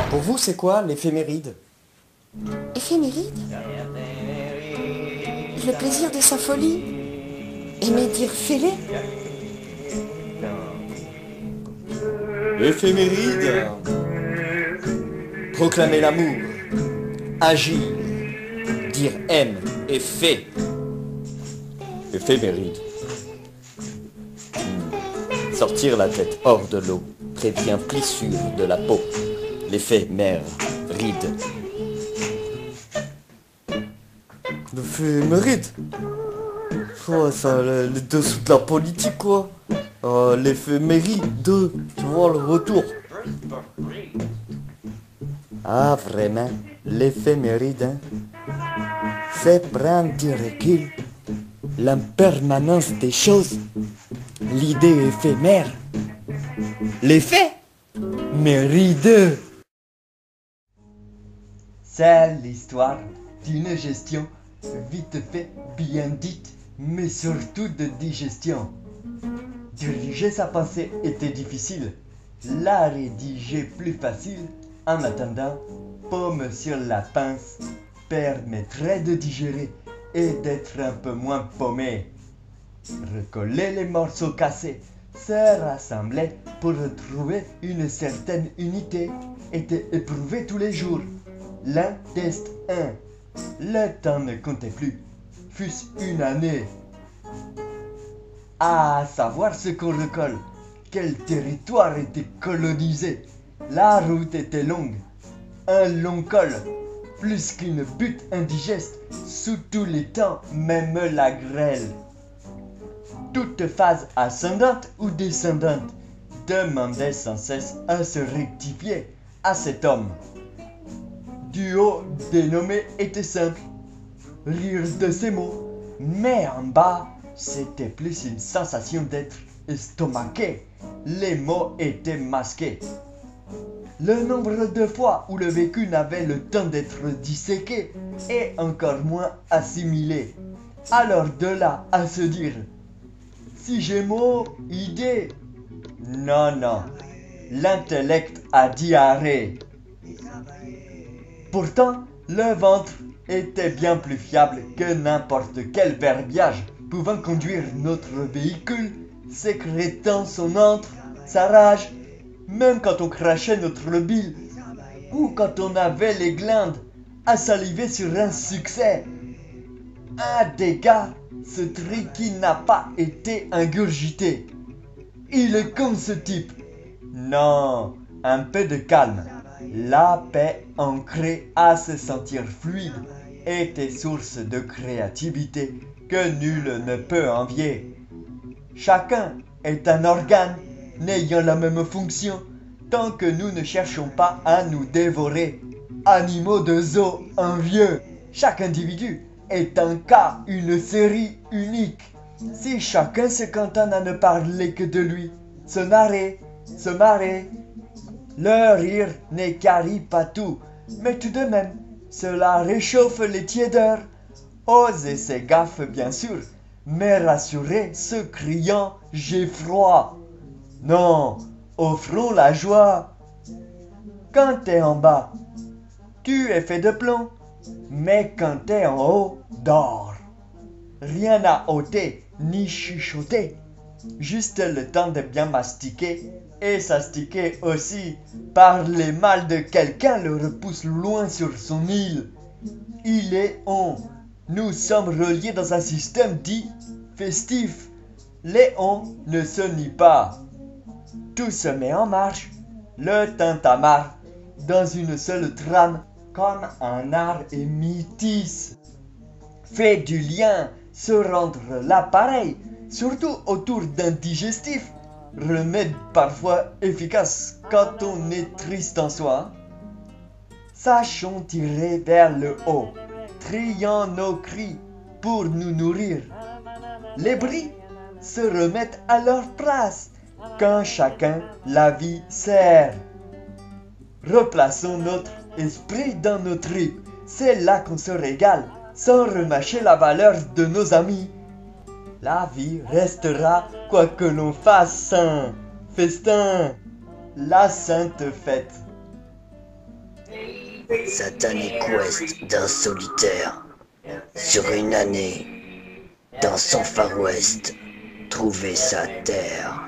Pour vous, c'est quoi l'éphéméride? Éphéméride? Le plaisir de sa folie? Aimer dire fêlé? Éphéméride. Proclamer l'amour. Agir. Dire aime et fait. Éphéméride. Sortir la tête hors de l'eau prévient plissure de la peau. L'éphémère ride. L'éphéméride? Ouais, ça, le dessous de la politique, quoi. L'éphéméride, tu vois, le retour. Ah, vraiment, l'éphéméride, hein? C'est prendre du recul, l'impermanence des choses, l'idée éphémère, l'effet méride. C'est l'histoire d'une gestion vite fait, bien dite, mais surtout de digestion. Diriger sa pensée était difficile, la rédiger plus facile. En attendant, paume sur la pince permettrait de digérer et d'être un peu moins paumé. Recoller les morceaux cassés, se rassembler pour retrouver une certaine unité était éprouvé tous les jours. L'un test 1. Le temps ne comptait plus, fût-ce une année. À savoir ce qu'on recolle, quel territoire était colonisé. La route était longue, un long col, plus qu'une butte indigeste, sous tous les temps, même la grêle. Toute phase ascendante ou descendante demandait sans cesse à se rectifier à cet homme. Du haut dénommé était simple, rire de ces mots, mais en bas, c'était plus une sensation d'être estomaqué. Les mots étaient masqués. Le nombre de fois où le vécu n'avait le temps d'être disséqué et encore moins assimilé. Alors de là à se dire, si j'ai mot, idée. Non, non, l'intellect a diarrhée. Pourtant, le ventre était bien plus fiable que n'importe quel verbiage pouvant conduire notre véhicule, sécrétant son antre, sa rage, même quand on crachait notre bile, ou quand on avait les glandes à saliver sur un succès. Un dégât, ce tri qui n'a pas été ingurgité. Il est con ce type. Non, un peu de calme. La paix ancrée à se sentir fluide était source de créativité que nul ne peut envier. Chacun est un organe n'ayant la même fonction tant que nous ne cherchons pas à nous dévorer. Animaux de zoo envieux, chaque individu est un cas, une série unique. Si chacun se cantonne à ne parler que de lui, se marrer, le rire n'équarrit pas tout, mais tout de même, cela réchauffe les tiédeurs. Oser ses gaffes bien sûr, mais rassurer ceux criant « j'ai froid ». Non, offrons la joie. Quand t'es en bas, tu es fait de plomb, mais quand t'es en haut, d'or. Rien à ôter ni chuchoter, juste le temps de bien mastiquer et s'astiquer aussi. Parler mal de quelqu'un le repousse loin sur son île. Il est on. Nous sommes reliés dans un système dit festif. Les on ne se nient pas. Tout se met en marche, le tintamarre, dans une seule trame, comme un art émitis. Fait du lien, se rendre l'appareil, surtout autour d'un digestif, remède parfois efficace quand on est triste en soi. Sachons tirer vers le haut, triant nos cris pour nous nourrir. Les bris se remettent à leur place quand chacun la vie sert. Replaçons notre esprit dans nos tripes, c'est là qu'on se régale, sans remâcher la valeur de nos amis. La vie restera quoi que l'on fasse un festin, la sainte fête. Satanic Quest d'un solitaire, sur une année, dans son Far West, trouver sa terre.